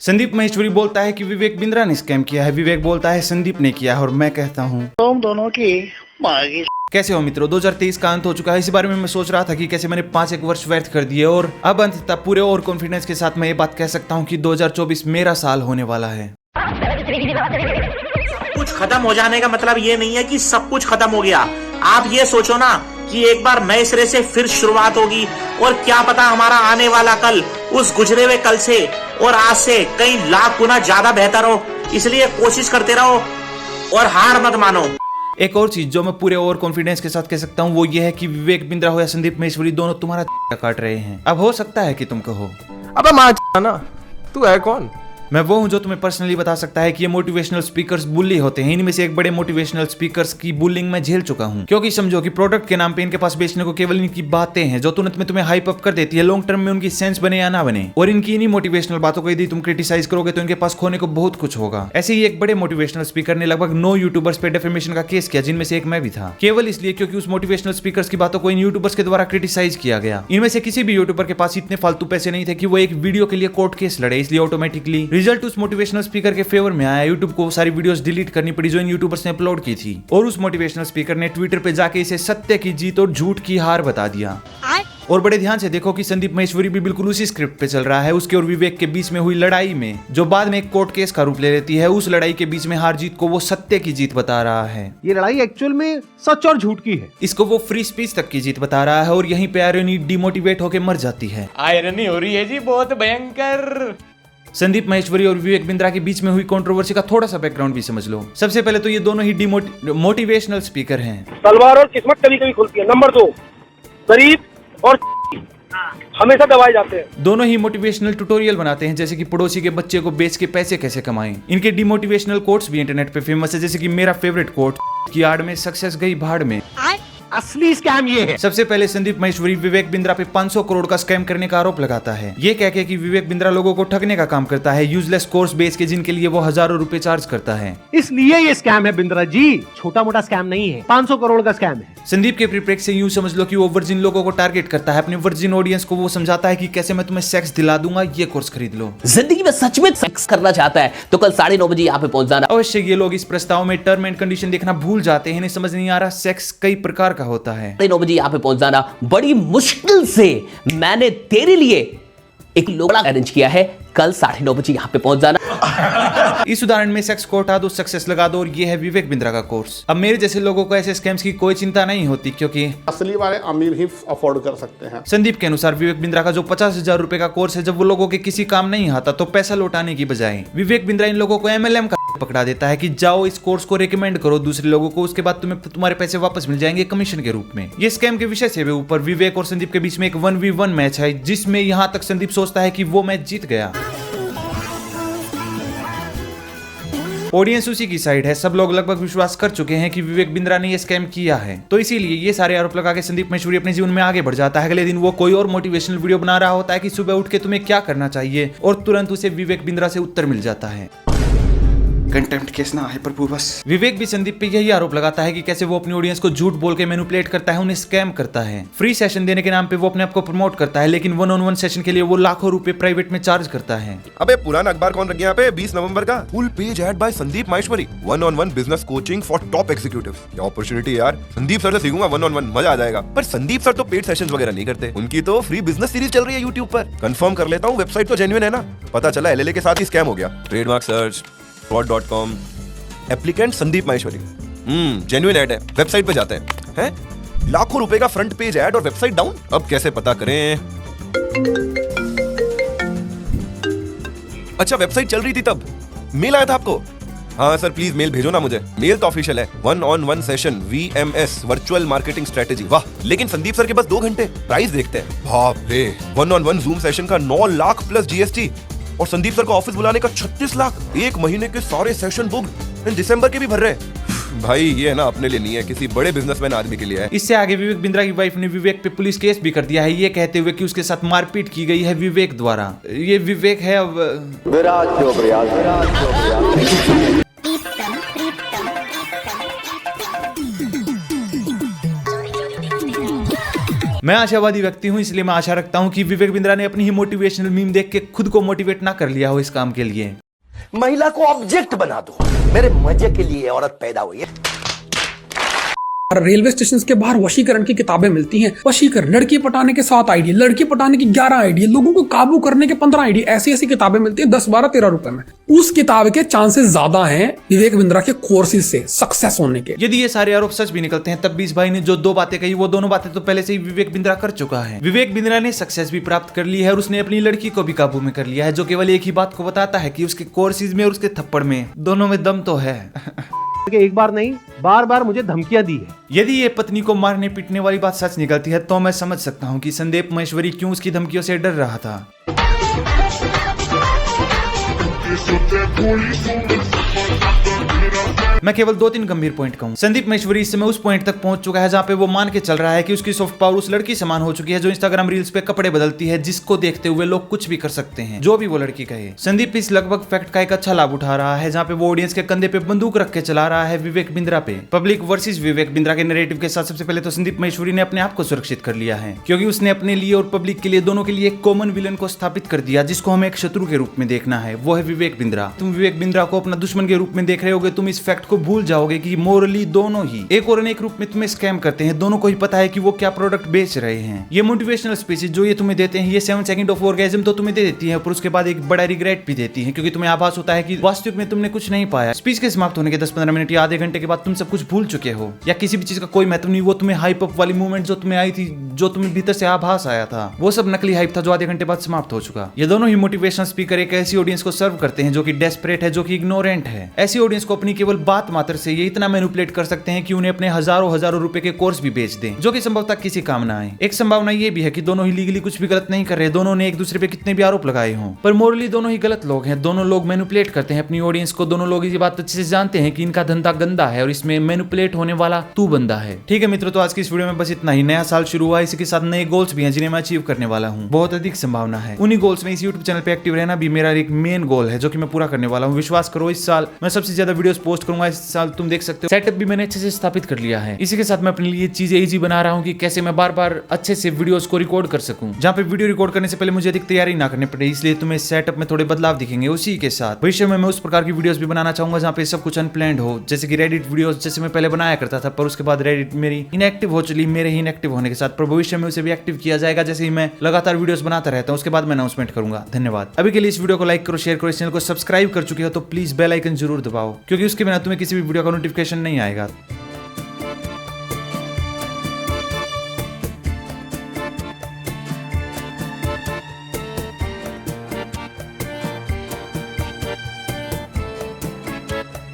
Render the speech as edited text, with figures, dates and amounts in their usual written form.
संदीप महेश्वरी बोलता है कि विवेक बिंद्रा ने स्कैम किया है, विवेक बोलता है संदीप ने किया है और मैं कहता हूँ तुम दोनों की मांगी। कैसे हो मित्रों, 2023 का अंत हो चुका है। इसी बारे में मैं सोच रहा था कि कैसे मैंने 5 वर्ष व्यर्थ कर दिए और अब अंततः पूरे और कॉन्फिडेंस के साथ मैं ये बात कह सकता हूँ कि 2024 मेरा साल होने वाला है। कुछ खत्म हो जाने का मतलब ये नहीं है कि सब कुछ खत्म हो गया। आप ये सोचो ना कि एक बार नए सिरे से फिर शुरुआत होगी और क्या पता हमारा आने वाला कल उस गुजरे हुए कल से और आज से कई लाख गुना ज्यादा बेहतर हो। इसलिए कोशिश करते रहो और हार मत मानो। एक और चीज जो मैं पूरे और कॉन्फिडेंस के साथ कह सकता हूँ वो ये है कि विवेक बिंद्रा हो या संदीप महेश्वरी दोनों तुम्हारा काट रहे हैं। अब हो सकता है कि तुम कहो अबे माँ ना तू है कौन? मैं वो हूं जो तुम्हें पर्सनली बता सकता है कि ये मोटिवेशनल स्पीकर्स बुल्ली होते हैं। इनमें से एक बड़े मोटिवेशनल स्पीकर्स की बुलिंग मैं झेल चुका हूं, क्योंकि समझो कि प्रोडक्ट के नाम पे इनके पास बेचने को केवल इनकी बातें हैं जो तुरंत में तुम्हें हाइप अप कर देती है। लॉन्ग टर्म में उनकी सेंस बने या ना बने, और इनकी इन्हीं मोटिवेशनल बातों को यदि तुम क्रिटिसाइज करोगे तो इनके पास खोने को बहुत कुछ होगा। ऐसे ही एक बड़े मोटिवेशनल स्पीकर ने लगभग 9 यूट्यूबर्स पे डेफेमेशन का केस किया, जिनमें से एक मैं भी था, केवल इसलिए क्योंकि उस मोटिवेशनल स्पीकर्स की बातों को इन यूट्यूबर्स के द्वारा क्रिटिसाइज किया गया। इनमें से किसी भी यूट्यूबर के पास इतने फालतू पैसे नहीं थे कि वो एक वीडियो के लिए कोर्ट केस लड़े, इसलिए ऑटोमेटिकली रिजल्ट उस मोटिवेशनल स्पीकर के फेवर में आया। यूट्यूब को सारी वीडियोस डिलीट करनी पड़ी जो इन यूट्यूबर्स ने अपलोड की थी, और उस मोटिवेशनल स्पीकर ने ट्विटर पे जाके इसे सत्य की जीत और झूठ की हार बता दिया। और बड़े ध्यान से देखो कि संदीप महेश्वरी भी बिल्कुल उसी स्क्रिप्ट पे चल रहा है। उसके और विवेक के बीच में हुई लड़ाई में, जो बाद में एक कोर्ट केस का रूप ले लेती है, उस लड़ाई के बीच में हार जीत को वो सत्य की जीत बता रहा है। ये लड़ाई एक्चुअल में सच और झूठ की है। इसको वो फ्री स्पीच तक की जीत बता रहा है, और यहीं पे आयरनी डिमोटिवेट होकर मर जाती है। आयरनी हो रही है जी, बहुत भयंकर। संदीप महेश्वरी और विवेक बिंद्रा के बीच में हुई कंट्रोवर्सी का थोड़ा सा बैकग्राउंड भी समझ लो। सबसे पहले तो ये दोनों ही मोटिवेशनल स्पीकर हैं। तलवार और किस्मत कभी कभी खुलती है। नंबर 2, गरीब और हमेशा दबाए जाते हैं। दोनों ही मोटिवेशनल ट्यूटोरियल बनाते हैं, जैसे कि पड़ोसी के बच्चे को बेच के पैसे कैसे कमाएं। इनके डिमोटिवेशनल कोट्स भी इंटरनेट पे फेमस है, जैसे कि मेरा फेवरेट कोट की आड़ में सक्सेस गई भाड़ में। असली स्कैम ये है। सबसे पहले संदीप महेश्वरी विवेक बिंद्रा पे 500 करोड़ का स्कैम करने का आरोप लगाता है, ये कह के कि विवेक बिंद्रा लोगों को ठगने का काम करता है, यूजलेस कोर्स बेच के, जिनके लिए वो हजारों रुपए चार्ज करता है। इसलिए ये स्कैम है बिंद्रा जी, छोटा मोटा स्कैम नहीं है, 500 करोड़ का स्कैम है। संदीप के परिप्रेक्ष्य से यूं समझ लो कि वो वर्जिन लोगों को टारगेट करता है। अपने वर्जिन ऑडियंस को वो समझाता है कि कैसे मैं तुम्हें सेक्स दिला दूंगा, ये कोर्स खरीद लो। जिंदगी में सच में सेक्स करना चाहता है तो कल 9:30 बजे यहाँ पे पहुंच जाना। अवश्य ये लोग इस प्रस्ताव में टर्म एंड कंडीशन देखना भूल जाते हैं। इन्हें समझ नहीं आ रहा सेक्स कई प्रकार का होता है। 9:30 बजे यहाँ पे पहुंच जाना। बड़ी मुश्किल से मैंने तेरे लिए एक लोड़ा अरेंज किया है, कल 9:30 बजे यहाँ पे पहुंच जाना। इस उदाहरण में सेक्स को हटा दो, सक्सेस लगा दो, और ये है विवेक बिंद्रा का कोर्स। अब मेरे जैसे लोगों को ऐसे स्कैम्स की कोई चिंता नहीं होती, क्योंकि असली वाले अमीर ही अफोर्ड कर सकते हैं। संदीप के अनुसार विवेक बिंद्रा का जो 50,000 रुपए का कोर्स है, जब वो लोगों के किसी काम नहीं आता तो पैसा लौटाने की बजाय विवेक बिंद्रा इन लोगों को MLM का पकड़ा देता है कि जाओ इस कोर्स को रिकमेंड करो दूसरे लोगों को, उसके बाद तुम्हें तुम्हारे पैसे वापस मिल जाएंगे कमीशन के रूप में। ये स्कैम के विषय से भी ऊपर विवेक और संदीप के बीच में एक 1v1 मैच है, जिसमें यहाँ तक संदीप सोचता है कि वो मैच जीत गया। ऑडियंस उसी की साइड है। सब लोग लगभग विश्वास कर चुके हैं कि विवेक बिंद्रा ने ये स्कैम किया है, तो इसीलिए ये सारे आरोप लगा के संदीप महेश्वरी अपने जीवन में आगे बढ़ जाता है। अगले दिन वो कोई और मोटिवेशनल वीडियो बना रहा होता है कि सुबह उठ के तुम्हें क्या करना चाहिए, और तुरंत उसे विवेक बिंद्रा से उत्तर मिल जाता है। कंटेम्प्ट केस ना आए प्रभु बस। विवेक भी संदीप पे यही आरोप लगाता है कि कैसे वो अपनी ऑडियंस को झूठ बोल के मैनिपुलेट करता है, उन्हें स्कैम करता है। फ्री सेशन देने के नाम पे वो अपने आप को प्रमोट करता है, लेकिन 1-on-1 सेशन के लिए वो लाखों रुपए प्राइवेट में चार्ज करता है। अबे पुराना अखबार कौन रख गया यहाँ पे? 20 नवंबर का full page ad by Sandeep Maheshwari, 1-on-1 business coaching for top executives. क्या अपॉर्चुनिटी यार, संदीप सर से सीखूंगा 1-on-1, मजा आ जाएगा। पर संदीप सर तो पेड सेशंस वगैरह नहीं करते, उनकी तो फ्री बिजनेस सीरीज चल रही है यूट्यूब पर। कंफर्म कर लेता हूँ वेबसाइट तो जेन्युइन है ना। पता चला LLA के साथ ही स्कैम हो गया। Trademark search fraud.com, applicant Sandeep Maheshwari, genuine add है। वेबसाइट पे जाते हैं, लाखों रुपए का फ्रंट पेज ऐड और वेबसाइट डाउन। अब कैसे पता करें? अच्छा वेबसाइट चल रही थी तब मेल आया था आपको? हाँ सर प्लीज मेल भेजो ना मुझे। मेल तो ऑफिशियल है, 1-on-1 session VMS virtual marketing strategy. वाह, लेकिन संदीप सर के बस 2 घंटे। प्राइस देखते हैं। बाप रे, 1-on-1 जूम सेशन का 9 लाख प्लस GST, और संदीप सर को ऑफिस बुलाने का 36 लाख। 1 महीने के सारे सेशन बुक दिसंबर के भी भर रहे। भाई ये है ना अपने लिए नहीं है, किसी बड़े बिजनेसमैन आदमी के लिए है। इससे आगे विवेक बिंद्रा की वाइफ ने विवेक पे पुलिस केस भी कर दिया है, ये कहते हुए कि उसके साथ मारपीट की गई है विवेक द्वारा। ये विवेक है अब विराट चोपड़िया। मैं आशावादी व्यक्ति हूँ, इसलिए मैं आशा रखता हूँ कि विवेक बिंद्रा ने अपनी ही मोटिवेशनल मीम देख के खुद को मोटिवेट ना कर लिया हो इस काम के लिए। महिला को ऑब्जेक्ट बना दो, मेरे मजे के लिए औरत पैदा हुई है। रेलवे स्टेशन के बाहर वशीकरण की किताबें मिलती हैं। वशीकरण, लड़की पटाने के 7 आइडिया, लड़की पटाने की 11 आइडिया, लोगों को काबू करने के 15 आइडिया, ऐसी किताबें मिलती हैं 10, 12, 13 रुपए में। उस किताब के चांसेस ज्यादा हैं विवेक बिंद्रा के कोर्सेज से सक्सेस होने के। यदि ये सारे आरोप सच भी निकलते हैं, तब भी इस भाई ने जो 2 बातें कही, वो दोनों बातें तो पहले से ही विवेक बिंद्रा कर चुका है। विवेक बिंद्रा ने सक्सेस भी प्राप्त कर ली है और उसने अपनी लड़की को भी काबू में कर लिया है, जो केवल एक ही बात को बताता है कि उसके कोर्सेज में और उसके थप्पड़ में दोनों में दम तो है। एक बार नहीं, बार बार मुझे धमकियां दी है। यदि ये पत्नी को मारने पीटने वाली बात सच निकलती है, तो मैं समझ सकता हूँ कि संदीप महेश्वरी क्यों उसकी धमकियों से डर रहा था। मैं केवल 2-3 गंभीर पॉइंट कहूँ। संदीप महेश्वरी इस समय उस पॉइंट तक पहुंच चुका है जहाँ पे वो मान के चल रहा है कि उसकी सॉफ्ट पावर उस लड़की समान हो चुकी है जो इंस्टाग्राम रील्स पे कपड़े बदलती है, जिसको देखते हुए लोग कुछ भी कर सकते हैं, जो भी वो लड़की कहे। संदीप इस लगभग फैक्ट का एक अच्छा लाभ उठा रहा है, जहाँ पे वो ऑडियंस के कंधे पे बंदूक रख के चला रहा है विवेक बिंद्रा पे। पब्लिक वर्सेस विवेक बिंद्रा के नैरेटिव के साथ सबसे पहले तो संदीप महेश्वरी ने अपने आप को सुरक्षित कर लिया है, क्योंकि उसने अपने लिए और पब्लिक के लिए, दोनों के लिए एक कॉमन विलन को स्थापित कर दिया, जिसको हमें एक शत्रु के रूप में देखना है, वो है विवेक बिंद्रा। तुम विवेक बिंद्रा को अपना दुश्मन के रूप में देख रहे होगे, तुम इस फैक्ट को भूल जाओगे कि मोरली दोनों ही एक और अनेक रूप में तुम्हें स्कैम करते हैं। दोनों को ही पता है कि वो क्या प्रोडक्ट बेच रहे हैं। ये मोटिवेशनल स्पीचेस जो ये तुम्हें देते हैं, ये 7 सेकंड ऑफ ऑर्गेज्म तो तुम्हें दे देती है, पर उसके बाद एक बड़ा रिग्रेट भी देती है, क्योंकि तुम्हें आभास होता है कि वास्तविक में तुमने कुछ नहीं पाया। स्पीच के समाप्त होने के 10-15 मिनट या आधे घंटे के बाद तुम सब कुछ भूल चुके हो, या किसी भी चीज का कोई महत्व नहीं। वो तुम्हें हाइप अप वाली मूवमेंट जो तुम्हें आई थी, जो तुम्हें भीतर से आभास आया था, वो सब नकली हाइप था जो आधे घंटे बाद समाप्त हो चुका। ये दोनों ही मोटिवेशनल स्पीकर एक ऐसी ऑडियंस को सर्व करते हैं जो कि डेस्परेट है, जो कि इग्नोरेंट है। ऐसी ऑडियंस को अपनी केवल बात मात्र से ये इतना मैनिपुलेट कर सकते हैं कि उन्हें अपने हजारों रुपए के कोर्स भी बेच दें, जो कि संभवतः किसी काम ना आए। एक संभावना ये भी है कि दोनों ही लीगली कुछ भी गलत नहीं कर रहे, दोनों ने एक दूसरे पे कितने भी आरोप लगाए हों, पर मोरली दोनों ही गलत लोग हैं। दोनों लोग मैनिपुलेट करते हैं अपनी ऑडियंस को। दोनों लोग ये बात अच्छे से जानते हैं कि इनका धंधा गंदा है और इसमें मैनिपुलेट होने वाला तू बंदा है। ठीक है मित्रों, तो आज की इस वीडियो में बस इतना ही। नया साल शुरू हुआ, इसी के साथ नए गोल्स भी हैं जिन्हें मैं अचीव करने वाला हूँ। बहुत अधिक संभावना है उन्हीं गोल्स में इस यूट्यूब चैनल पे एक्टिव रहना भी मेरा एक मेन गोल है, जो कि मैं पूरा करने वाला हूँ। विश्वास करो, इस साल मैं सबसे ज्यादा वीडियोस पोस्ट करूंगा। इस साल तुम देख सकते हो सेटअप भी मैंने अच्छे से स्थापित कर लिया है। इसी के साथ मैं अपने लिए चीजें इजी बना रहा हूँ कि कैसे मैं बार बार अच्छे से वीडियोस को रिकॉर्ड कर सकूं, जहाँ पे वीडियो रिकॉर्ड करने से पहले मुझे अधिक तैयारी ना करनी पड़े। इसलिए तुम्हें सेटअप में थोड़े बदलाव दिखेंगे। उसी के साथ भविष्य में मैं उस प्रकार की वीडियोस भी बनाना चाहूंगा जहाँ पे सब कुछ अनप्लान्ड हो, जैसे कि रेडिट वीडियोस जैसे मैं पहले बनाया करता था, पर उसके बाद रेडिट मेरी इनएक्टिव हो चली। मेरे ही इनएक्टिव होने के साथ पर भविष्य में उसे भी एक्टिव किया जाएगा, जैसे ही मैं लगातार वीडियोस बनाता रहता हूँ। उसके बाद मैं अनाउंसमेंट करूंगा। धन्यवाद। अभी के लिए इस वीडियो को लाइक करो, शेयर करो, इस चैनल को सब्सक्राइब कर चुके हो तो प्लीज बेल आइकन जरूर दबाओ, क्योंकि उसके बिना तुम्हें किसी भी वीडियो का नोटिफिकेशन नहीं आएगा।